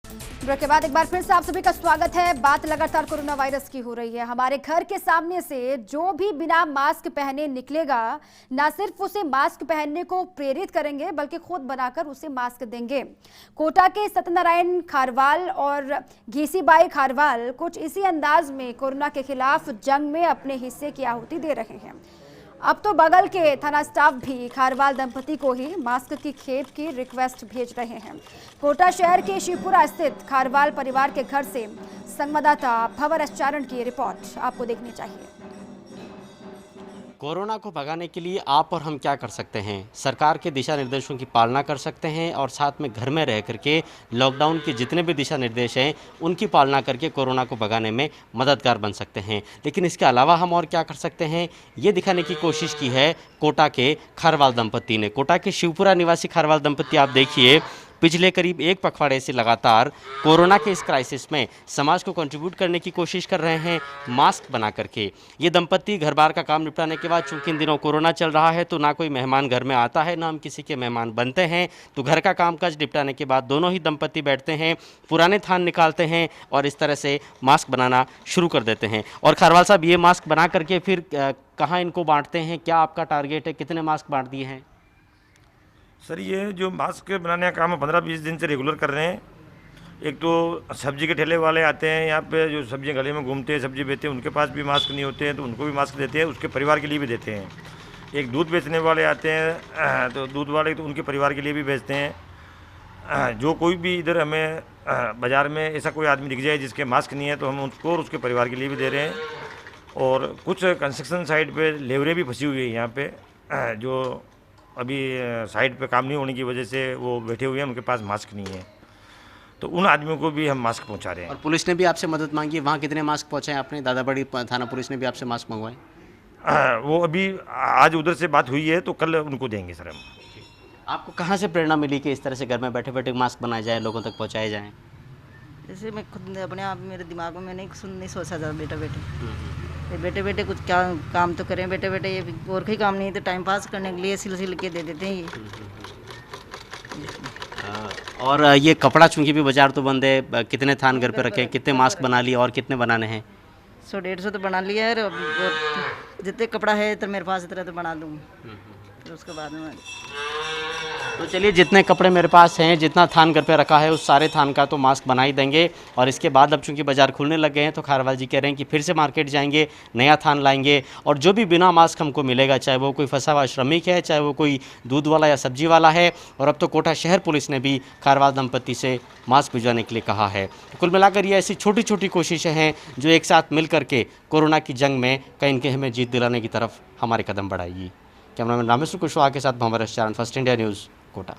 Break के बाद एक बार फिर से आप सभी का स्वागत है। बात लगातार कोरोना वायरस की हो रही है। हमारे घर के सामने से जो भी बिना मास्क पहने निकलेगा, ना सिर्फ उसे मास्क पहनने को प्रेरित करेंगे बल्कि खुद बनाकर उसे मास्क देंगे। कोटा के सत्यनारायण खारवाल और घीसीबाई खारवाल कुछ इसी अंदाज में कोरोना के खिलाफ जंग में अपने हिस्से की आहुति दे रहे हैं। अब तो बगल के थाना स्टाफ भी खारवाल दंपति को ही मास्क की खेप की रिक्वेस्ट भेज रहे हैं। कोटा शहर के शिवपुरा स्थित खारवाल परिवार के घर से संवाददाता भवर एस चारण की रिपोर्ट आपको देखनी चाहिए। कोरोना को भगाने के लिए आप और हम क्या कर सकते हैं? सरकार के दिशा निर्देशों की पालना कर सकते हैं और साथ में घर में रह करके लॉकडाउन के जितने भी दिशा निर्देश हैं उनकी पालना करके कोरोना को भगाने में मददगार बन सकते हैं। लेकिन इसके अलावा हम और क्या कर सकते हैं, ये दिखाने की कोशिश की है कोटा के खारवाल दंपति ने। कोटा के शिवपुरा निवासी खारवाल दंपति आप देखिए, पिछले करीब एक पखवाड़े से लगातार कोरोना के इस क्राइसिस में समाज को कंट्रीब्यूट करने की कोशिश कर रहे हैं मास्क बना करके। ये दंपति घर बार का काम निपटाने के बाद, चूंकि इन दिनों कोरोना चल रहा है तो ना कोई मेहमान घर में आता है, ना हम किसी के मेहमान बनते हैं, तो घर का कामकाज निपटाने के बाद दोनों ही दंपति बैठते हैं, पुराने थान निकालते हैं और इस तरह से मास्क बनाना शुरू कर देते हैं। और खारवाल साहब, ये मास्क बना करके फिर कहाँ इनको बांटते हैं? क्या आपका टारगेट है? कितने मास्क बांट दिए हैं? सर, ये जो मास्क बनाने का काम है 15-20 दिन से रेगुलर कर रहे हैं। एक तो सब्जी के ठेले वाले आते हैं यहाँ पे, जो सब्जियाँ गले में घूमते हैं, सब्जी बेचते हैं, उनके पास भी मास्क नहीं होते हैं तो उनको भी मास्क देते हैं, उसके परिवार के लिए भी देते हैं। एक दूध बेचने वाले आते हैं तो दूध वाले तो उनके परिवार के लिए भी बेचते हैं। जो कोई भी इधर हमें बाज़ार में ऐसा कोई आदमी दिख जाए जिसके मास्क नहीं है तो हम उसको और उसके परिवार के लिए भी दे रहे हैं। और कुछ कंस्ट्रक्शन साइट पे लेबरें भी फंसी हुई है यहाँ पे, जो अभी साइड पे काम नहीं होने की वजह से वो बैठे हुए हैं, उनके पास मास्क नहीं है, तो उन आदमियों को भी हम मास्क पहुंचा रहे हैं। और पुलिस ने भी आपसे मदद मांगी है, वहाँ कितने मास्क पहुँचाए आपने? दादाबड़ी थाना पुलिस ने भी आपसे मास्क मंगवाए? वो अभी आज उधर से बात हुई है तो कल उनको देंगे सर हम। आपको कहाँ से प्रेरणा मिली कि इस तरह से घर में बैठे बैठे मास्क बनाए जाए, लोगों तक पहुँचाए जाएँ? जैसे मैं खुद अपने आप, मेरे दिमाग में मैंने नहीं सोचा था बेटे बेटे कुछ क्या काम तो करें, बेटे बेटे ये और कोई काम नहीं तो टाइम पास करने के लिए सिल के दे देते हैं ये। और ये कपड़ा, चूंकि भी बाजार तो बंद है, कितने थान घर पे रखे, कितने मास्क बना लिए और कितने बनाने हैं? 100-150 तो बना लिया है और जितने कपड़ा है तो मेरे पास इतना तो बना दूँ, फिर उसके बाद में। तो चलिए, जितने कपड़े मेरे पास हैं, जितना थान घर पे रखा है, उस सारे थान का तो मास्क बना ही देंगे। और इसके बाद अब चूंकि बाज़ार खुलने लग गए हैं तो खारवाल जी कह रहे हैं कि फिर से मार्केट जाएंगे, नया थान लाएंगे और जो भी बिना मास्क हमको मिलेगा, चाहे वो कोई फंसा हुआ श्रमिक है, चाहे वो कोई दूध वाला या सब्जी वाला है। और अब तो कोटा शहर पुलिस ने भी खारवाल दंपति से मास्क भिजवाने के लिए कहा है। तो कुल मिलाकर ये ऐसी छोटी छोटी कोशिशें हैं जो एक साथ मिल करके कोरोना की जंग में कहीं न कहीं हमें जीत दिलाने की तरफ हमारे कदम बढ़ाएगी। कैमरामैन रामेश्वर कुशवाहा के साथ भवर एस चारण, फर्स्ट इंडिया न्यूज़, कोटा।